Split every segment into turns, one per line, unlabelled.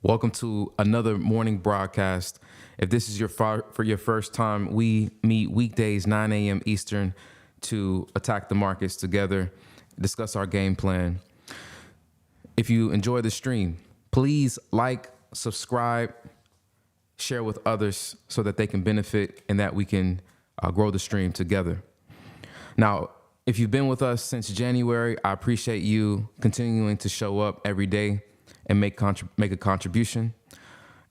Welcome to another morning broadcast. If this is for your first time, we meet weekdays 9 a.m. Eastern to attack the markets together, discuss our game plan. If you enjoy the stream, please like, subscribe, share with others so that they can benefit and that we can grow the stream together. Now, if you've been with us since January, I appreciate you continuing to show up every day and make a contribution.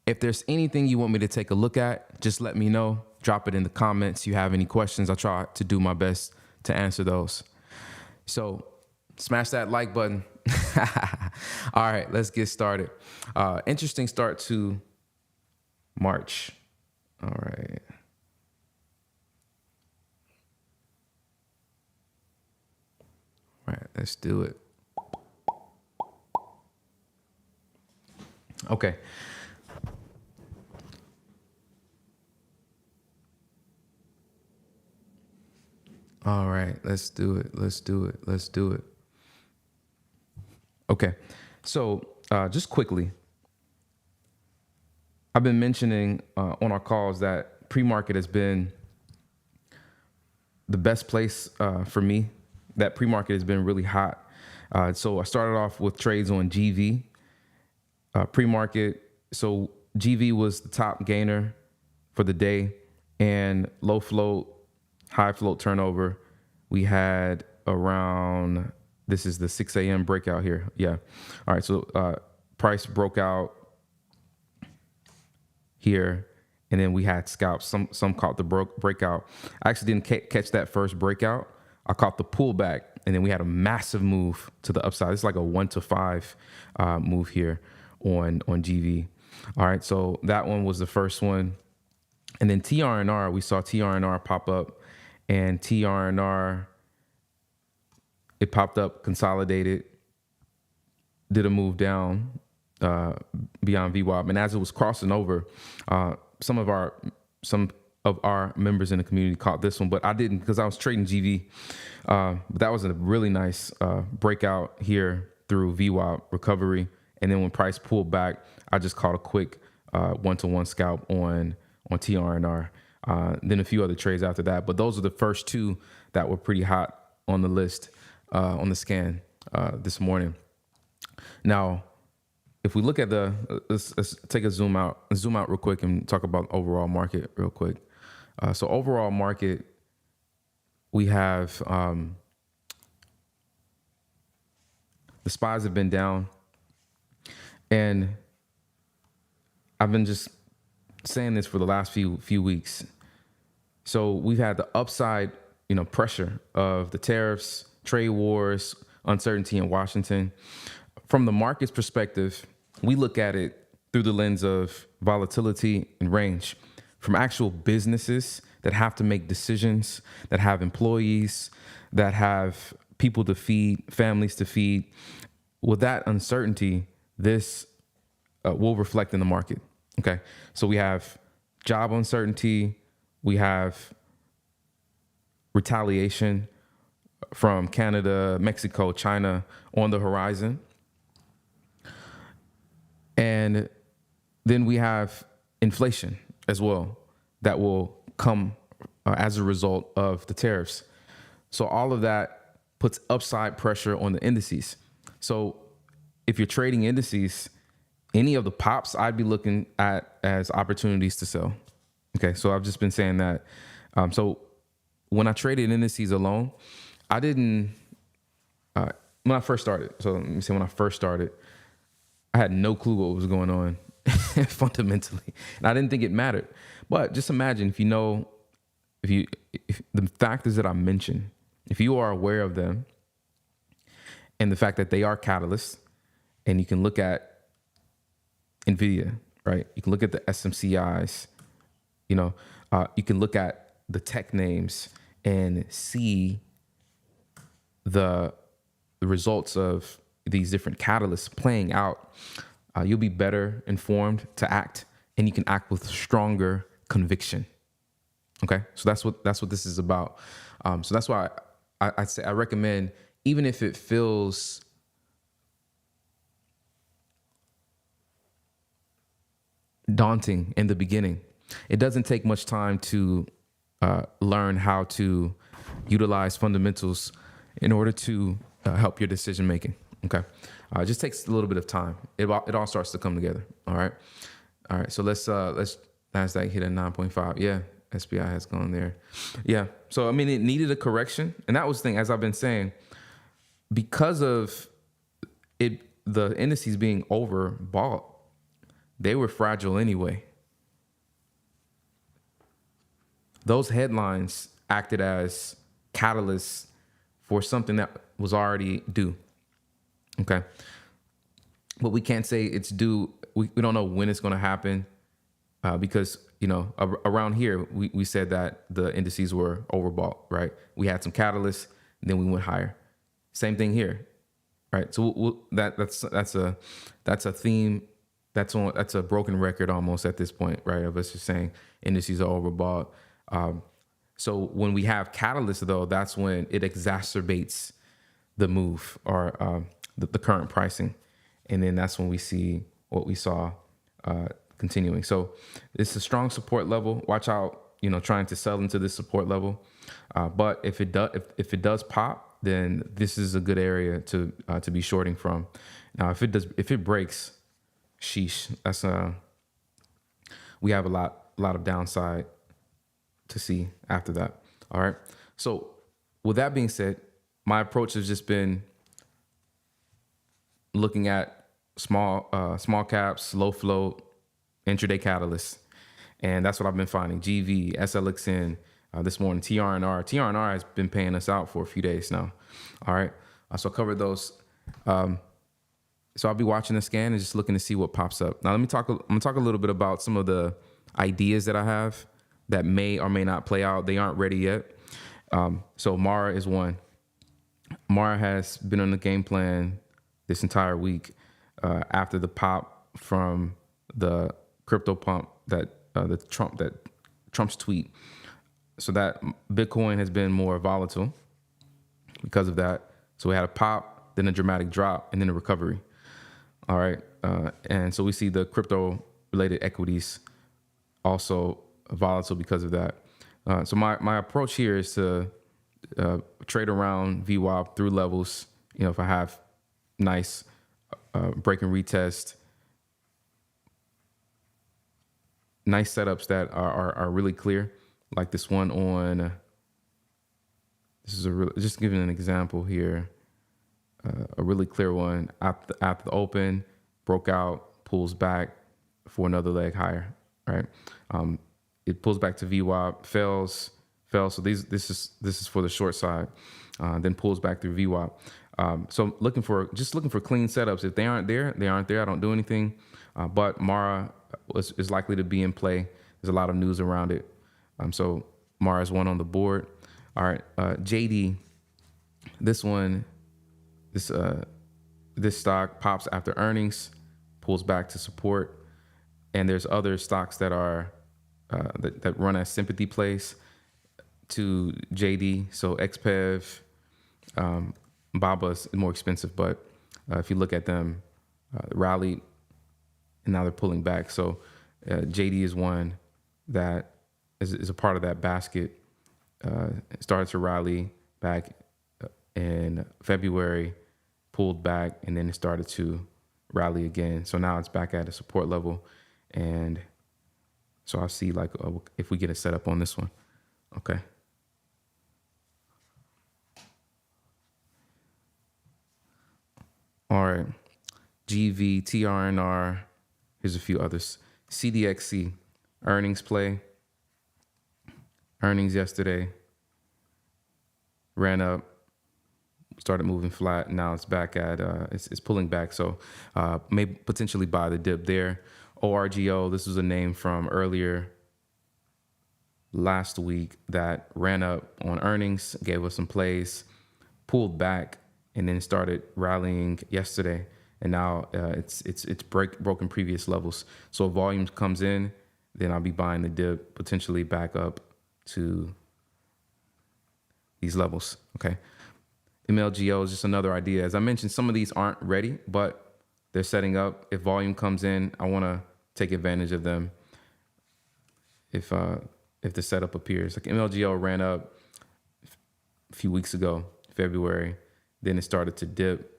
If there's anything you want me to take a look at, just let me know. Drop it in the comments. You have any questions, I'll try to do my best to answer those. So smash that like button. All right, let's get started. Interesting start to March. All right. All right, let's do it. Okay. All right, let's do it. Okay. So just quickly, I've been mentioning on our calls that pre-market has been the best place for me. That pre-market has been really hot. So I started off with trades on GV. Pre-market, so GV was the top gainer for the day, and low float, high float turnover. We had around, this is the 6 a.m. breakout here. Yeah. All right. So price broke out here, and then we had scalps. Some caught the breakout. I actually didn't catch that first breakout. I caught the pullback, and then we had a massive move to the upside. It's like a 1 to 5 move here on GV. All right, so that one was the first one. And then TRNR, we saw TRNR pop up, and TRNR, it popped up, consolidated, did a move down beyond VWAP. And as it was crossing over, some of our members in the community caught this one, but I didn't because I was trading GV. But that was a really nice breakout here through VWAP recovery. And then when price pulled back, I just caught a quick 1-to-1 scalp on TRNR. Then a few other trades after that. But those are the first two that were pretty hot on the list, on the scan this morning. Now, if we look at let's take a zoom out real quick and talk about overall market real quick. So overall market, we have the SPYs have been down. And I've been just saying this for the last few weeks. So we've had the upside, pressure of the tariffs, trade wars, uncertainty in Washington. From the market's perspective, we look at it through the lens of volatility and range. From actual businesses that have to make decisions, that have employees, that have people to feed, families to feed. With that uncertainty, this will reflect in the market. Okay. So we have job uncertainty. We have retaliation from Canada, Mexico, China on the horizon. And then we have inflation as well that will come as a result of the tariffs. So all of that puts upside pressure on the indices. So if you're trading indices, any of the pops I'd be looking at as opportunities to sell. Okay, so I've just been saying that. So when I traded indices alone, I didn't, when I first started, I had no clue what was going on fundamentally. And I didn't think it mattered. But just imagine if the factors that I mentioned, if you are aware of them and the fact that they are catalysts, and you can look at NVIDIA, right? You can look at the SMCIs, you can look at the tech names and see the results of these different catalysts playing out. You'll be better informed to act, and you can act with stronger conviction. Okay, so that's what this is about. So that's why I say I recommend, even if it feels daunting in the beginning. It doesn't take much time to learn how to utilize fundamentals in order to help your decision making. Okay, it just takes a little bit of time. It all starts to come together. All right. So let's Nasdaq hit a 9.5. Yeah, SPI has gone there. Yeah. So I mean, it needed a correction, and that was the thing. As I've been saying, because of it, the indices being overbought, they were fragile anyway. Those headlines acted as catalysts for something that was already due. Okay. But we can't say it's due. We don't know when it's going to happen because, around here, we said that the indices were overbought, right? We had some catalysts, then we went higher. Same thing here, right? So that's a theme. That's a broken record almost at this point, right? Of us just saying indices are overbought. So when we have catalysts, though, that's when it exacerbates the move or the current pricing. And then that's when we see what we saw continuing. So it's a strong support level. Watch out, trying to sell into this support level. But if it does pop, then this is a good area to be shorting from. Now, if it breaks, sheesh, that's we have a lot of downside to see after that. All right. So with that being said, my approach has just been looking at small caps, low float, intraday catalysts. And that's what I've been finding. GV, SLXN, this morning, TRNR. TRNR has been paying us out for a few days now. All right. So I covered those. So I'll be watching the scan and just looking to see what pops up. Now, I'm going to talk a little bit about some of the ideas that I have that may or may not play out. They aren't ready yet. So Mara is one. Mara has been on the game plan this entire week after the pop from the crypto pump that Trump's tweet. So that Bitcoin has been more volatile because of that. So we had a pop, then a dramatic drop, and then a recovery. All right. And so we see the crypto related equities also volatile because of that. So my approach here is to trade around VWAP through levels. If I have nice break and retest, nice setups that are really clear, like this one on. This is just giving an example here. A really clear one after the open, broke out, pulls back for another leg higher. Right. It pulls back to VWAP, fell. So this is for the short side. Then pulls back through VWAP. So looking for clean setups. If they aren't there, they aren't there. I don't do anything. But Mara is likely to be in play. There's a lot of news around it. So Mara is one on the board. All right. JD, this one, this stock pops after earnings, pulls back to support. And there's other stocks that are that run as sympathy plays to JD. So XPEV, Baba is more expensive, but if you look at them, rallied, and now they're pulling back. So JD is one that is a part of that basket. Started to rally back in February, pulled back, and then it started to rally again. So now it's back at a support level. And so I'll see if we get a setup on this one. Okay. All right. GV, TRNR. Here's a few others. CDXC, earnings play. Earnings yesterday. Ran up. Started moving flat. Now it's back at, it's pulling back. So maybe potentially buy the dip there. ORGO, this was a name from earlier last week that ran up on earnings, gave us some plays, pulled back, and then started rallying yesterday. And now it's broken previous levels. So if volume comes in, then I'll be buying the dip, potentially back up to these levels. Okay. MLGO is just another idea. As I mentioned, some of these aren't ready, but they're setting up. If volume comes in, I want to take advantage of them if the setup appears. Like MLGO ran up a few weeks ago, February, then it started to dip.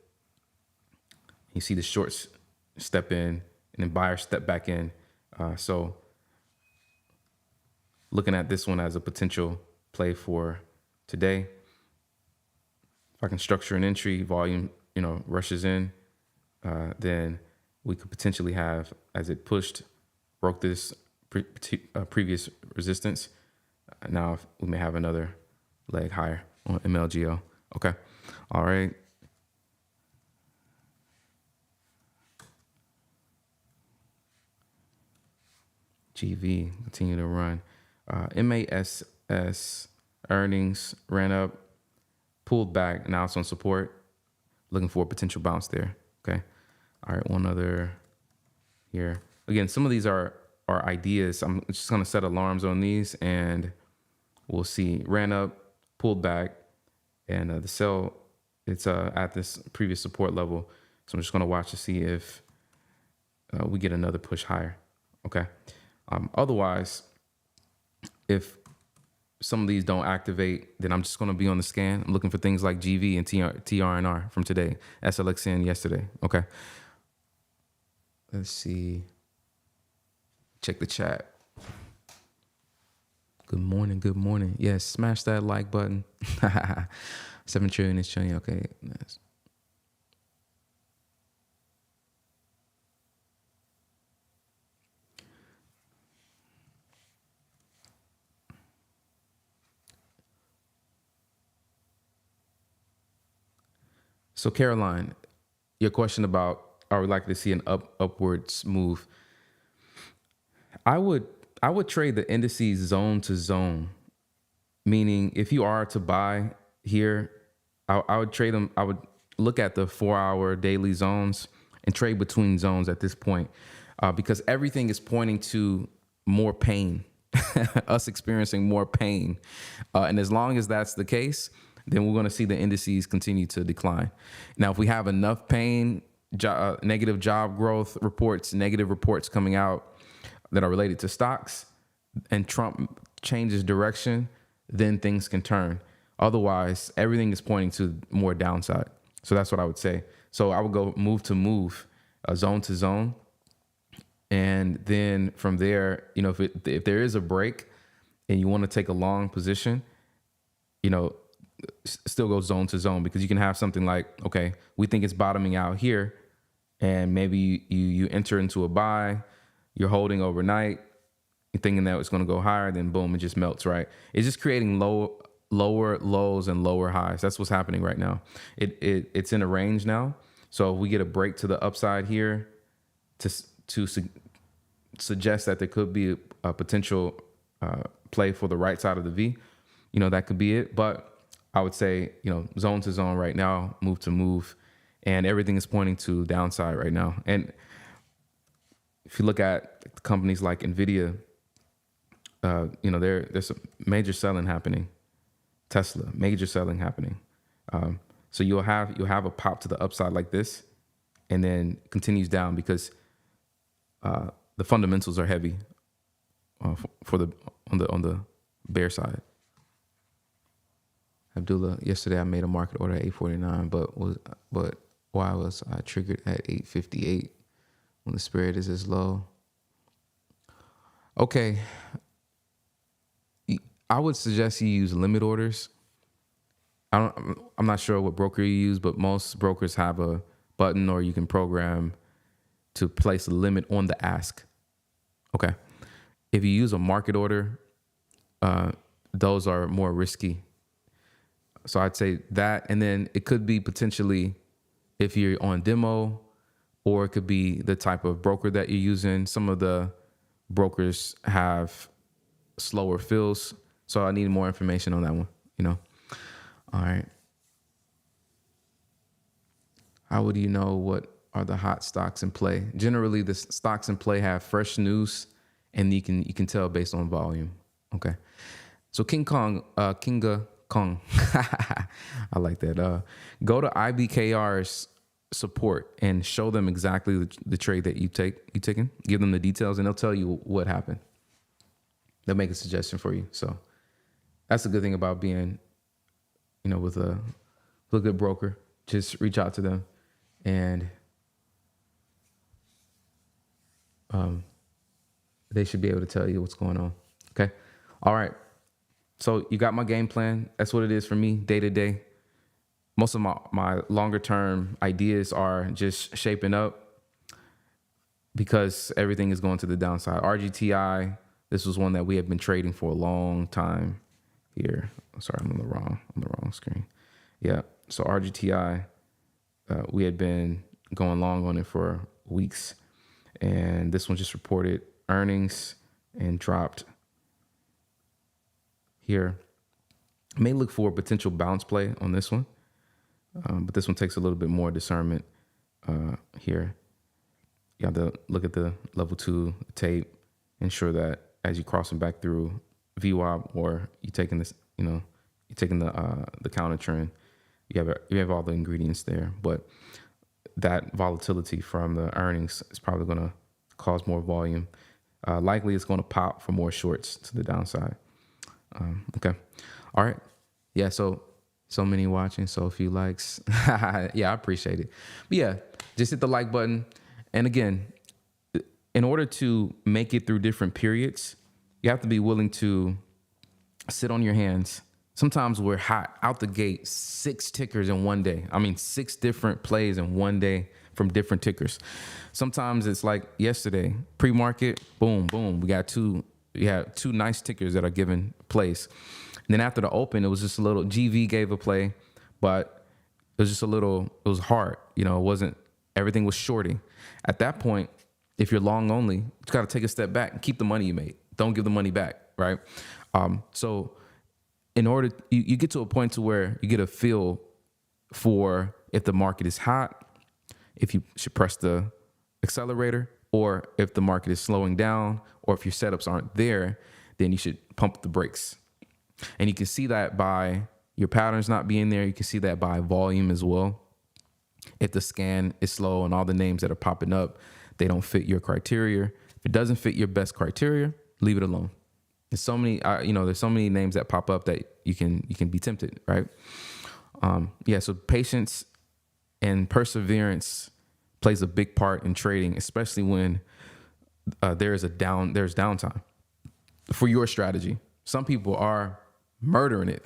You see the shorts step in and then buyers step back in. So looking at this one as a potential play for today. If I can structure an entry, volume, rushes in, then we could potentially have, as it pushed, broke this previous resistance. Now we may have another leg higher on MLGO. Okay. All right. GV continue to run. MASS earnings ran up, pulled back. Now it's on support. Looking for a potential bounce there. Okay. All right. One other here. Again, some of these are ideas. I'm just going to set alarms on these and we'll see. Ran up, pulled back, and the sell, it's at this previous support level. So I'm just going to watch to see if we get another push higher. Okay. Otherwise, if some of these don't activate, then I'm just going to be on the scan. I'm looking for things like GV and TRNR from today, SLXN yesterday. Okay. Let's see. Check the chat. Good morning. Good morning. Yes. Smash that like button. 7 trillion is chilling. Okay. Nice. So Caroline, your question about are we likely to see an upwards move? I would trade the indices zone to zone, meaning if you are to buy here, I would trade them. I would look at the 4-hour daily zones and trade between zones at this point, because everything is pointing to more pain, us experiencing more pain, and as long as that's the case, then we're going to see the indices continue to decline. Now, if we have enough pain, negative job growth reports, negative reports coming out that are related to stocks, and Trump changes direction, then things can turn. Otherwise, everything is pointing to more downside. So that's what I would say. So I would go move to move, zone to zone. And then from there, if there is a break and you want to take a long position, still go zone to zone, because you can have something like, okay, we think it's bottoming out here, and maybe you enter into a buy, you're holding overnight, you're thinking that it's going to go higher, then boom, it just melts, right? It's just creating lower lows and lower highs. That's what's happening right now. It's in a range now. So if we get a break to the upside here to suggest that there could be a potential play for the right side of the V, that could be it. But I would say, zone to zone right now, move to move, and everything is pointing to downside right now. And if you look at companies like NVIDIA, there's some major selling happening. Tesla, major selling happening. So you'll have a pop to the upside like this, and then continues down because the fundamentals are heavy on the bear side. Abdullah, yesterday I made a market order at 849, but why was I triggered at 858 when the spread is as low? Okay, I would suggest you use limit orders. I'm not sure what broker you use, but most brokers have a button, or you can program to place a limit on the ask. Okay, if you use a market order, those are more risky. So I'd say that, and then it could be potentially if you're on demo, or it could be the type of broker that you're using. Some of the brokers have slower fills, so I need more information on that one, All right. How would you know what are the hot stocks in play? Generally, the stocks in play have fresh news, and you can tell based on volume. Okay. So Kinga Kong. I like that. Go to IBKR's support and show them exactly the trade that you taken. Give them the details, and they'll tell you what happened. They'll make a suggestion for you. So that's the good thing about being, with a good broker. Just reach out to them, and they should be able to tell you what's going on. Okay. All right. So you got my game plan. That's what it is for me day to day. Most of my longer term ideas are just shaping up because everything is going to the downside. RGTI, this was one that we have been trading for a long time here. Sorry, I'm on the wrong screen. Yeah. So RGTI, we had been going long on it for weeks, and this one just reported earnings and dropped here. May look for a potential bounce play on this one. But this one takes a little bit more discernment here. You have to look at the level 2 tape, ensure that as you're crossing back through VWAP, or you're taking this, you're taking the counter trend, you have all the ingredients there. But that volatility from the earnings is probably going to cause more volume. Likely it's going to pop for more shorts to the downside. Okay. All right. Yeah. So many watching, so few likes. Yeah, I appreciate it. But yeah, just hit the like button. And again, in order to make it through different periods, you have to be willing to sit on your hands. Sometimes we're hot out the gate, 6 tickers in one day. 6 different plays in one day from different tickers. Sometimes it's like yesterday, pre-market, boom, boom. We had two nice tickers that are given plays. And then after the open, it was just a little, GV gave a play, but it was just a little, it was hard. It wasn't, everything was shorting. At that point, if you're long only, you got to take a step back and keep the money you made. Don't give the money back, right? So in order, you get to a point to where you get a feel for if the market is hot, if you should press the accelerator, or if the market is slowing down, or if your setups aren't there, then you should pump the brakes. And you can see that by your patterns not being there. You can see that by volume as well. If the scan is slow and all the names that are popping up, they don't fit your criteria. If it doesn't fit your best criteria, leave it alone. There's so many, there's so many names that pop up that you can be tempted, right? So patience and perseverance plays a big part in trading, especially when there's downtime for your strategy. Some people are murdering it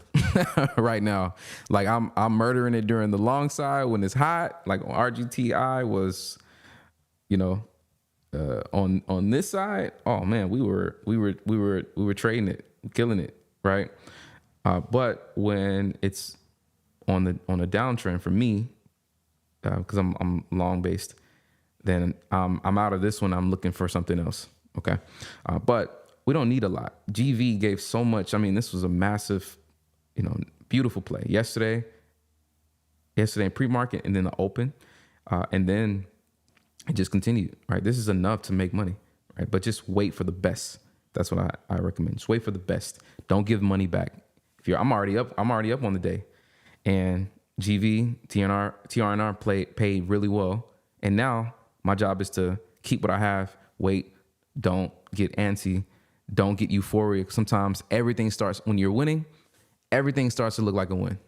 right now. Like I'm murdering it during the long side when it's hot. Like RGTI was, on this side. Oh man, we were trading it, killing it, right? But when it's on a downtrend for me, because I'm long based, then I'm out of this one. I'm looking for something else. Okay, but we don't need a lot. GV gave so much. This was a massive, beautiful play yesterday in pre-market, and then the open, and then it just continued, right? This is enough to make money, right? But just wait for the best. That's what I recommend. Just wait for the best. Don't give money back. I'm already up on the day, and GV, TRNR paid really well. And now my job is to keep what I have, wait, don't get antsy, don't get euphoric. Sometimes everything starts, when you're winning, everything starts to look like a win.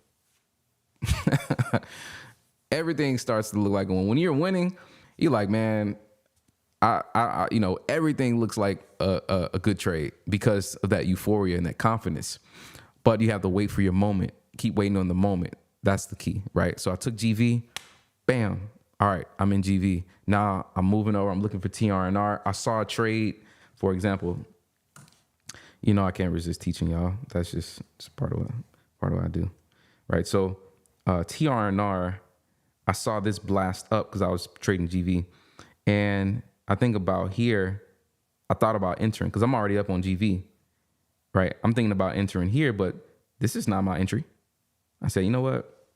Everything starts to look like a win. When you're winning, you're like, man, I everything looks like a good trade because of that euphoria and that confidence. But you have to wait for your moment. Keep waiting on the moment. That's the key, right? So I took GV, bam. All right, I'm in GV. Now I'm moving over. I'm looking for TRNR. I saw a trade, for example. I can't resist teaching y'all. That's just part of what I do, right? So TRNR, I saw this blast up because I was trading GV, and I think about here, I thought about entering because I'm already up on GV, right? I'm thinking about entering here, but this is not my entry. I said, you know what?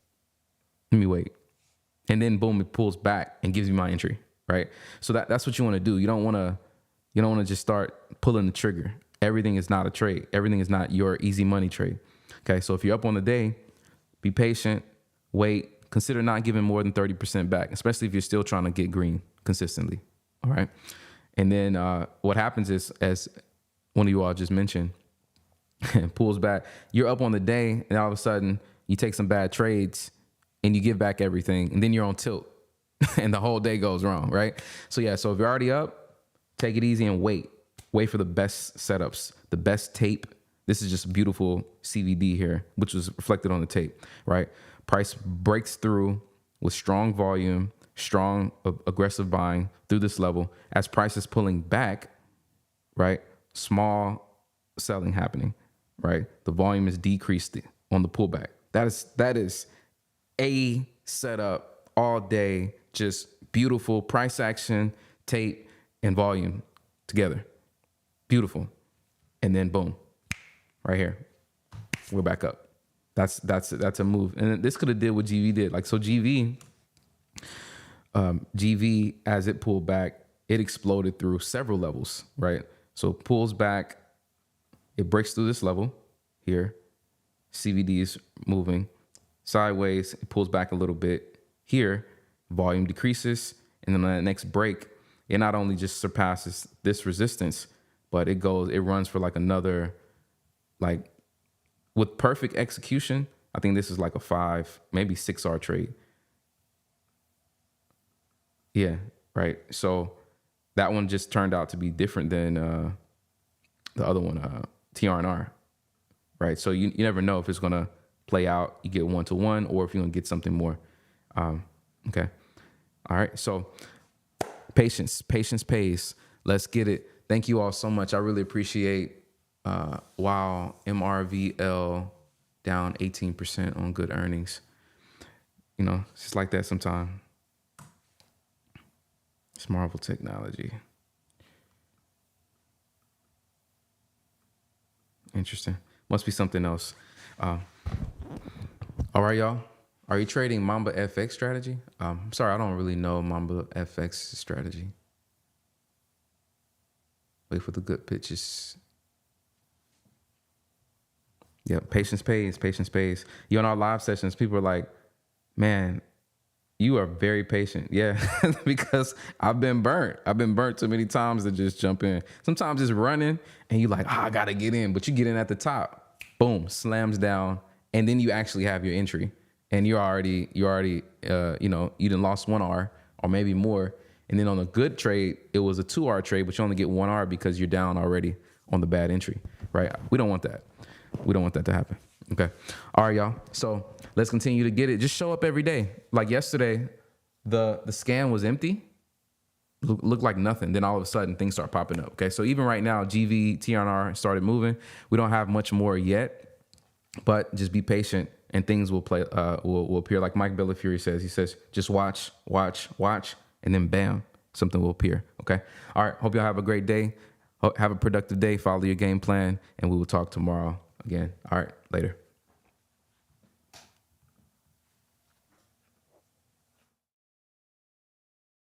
Let me wait. And then boom, it pulls back and gives me my entry, right? So that's what you want to do. You don't want to just start pulling the trigger. Everything is not a trade. Everything is not your easy money trade. Okay, so if you're up on the day, be patient, wait, consider not giving more than 30% back, especially if you're still trying to get green consistently. All right. And then what happens is, as one of you all just mentioned, pulls back. You're up on the day, and all of a sudden you take some bad trades and you give back everything, and then you're on tilt and the whole day goes wrong, right? So yeah, so if you're already up, take it easy and wait for the best setups, the best tape. This is just beautiful CVD here, which was reflected on the tape, right? Price breaks through with strong volume, strong aggressive buying through this level. As price is pulling back, right? Small selling happening, right? The volume is decreased on the pullback. That is a setup all day, just beautiful price action, tape, and volume together. Beautiful. And then boom, right here, we're back up. That's a move. And this could have did what GV did. Like, so GV, as it pulled back, it exploded through several levels, right? So it pulls back, it breaks through this level here. CVD is moving sideways. It pulls back a little bit here. Volume decreases. And then on the next break, it not only just surpasses this resistance, but it runs for like another, like with perfect execution, I think this is like a 5, maybe 6R trade. Yeah, right. So that one just turned out to be different than the other one, TRNR, right? So you never know if it's going to play out. You get 1-to-1 or if you're going to get something more. Okay. All right. So patience pays. Let's get it. Thank you all so much. I really appreciate wow, MRVL down 18% on good earnings. You know, it's just like that sometimes. It's Marvel technology. Interesting. Must be something else. All right, y'all. Are you trading Mamba FX strategy? Sorry, I don't really know Mamba FX strategy. Wait for the good pitches. Yeah, patience pays. You on our live sessions, people are like, man, you are very patient. Yeah, because I've been burnt. I've been burnt too many times to just jump in. Sometimes it's running and you like, I got to get in. But you get in at the top. Boom, slams down. And then you actually have your entry. And you're already, you done lost 1R or maybe more. And then on a good trade, it was a 2R trade, but you only get 1R because you're down already on the bad entry, right? We don't want that. We don't want that to happen. Okay. All right, y'all. So let's continue to get it. Just show up every day. Like yesterday, the scan was empty. Looked like nothing. Then all of a sudden things start popping up. Okay. So even right now, GV, TRNR started moving. We don't have much more yet, but just be patient and things will will appear. Like Mike Bellafury says, he says, just watch, and then bam, something will appear. Okay. All right. Hope y'all have a great day. Have a productive day. Follow your game plan, and we will talk tomorrow again. All right. Later.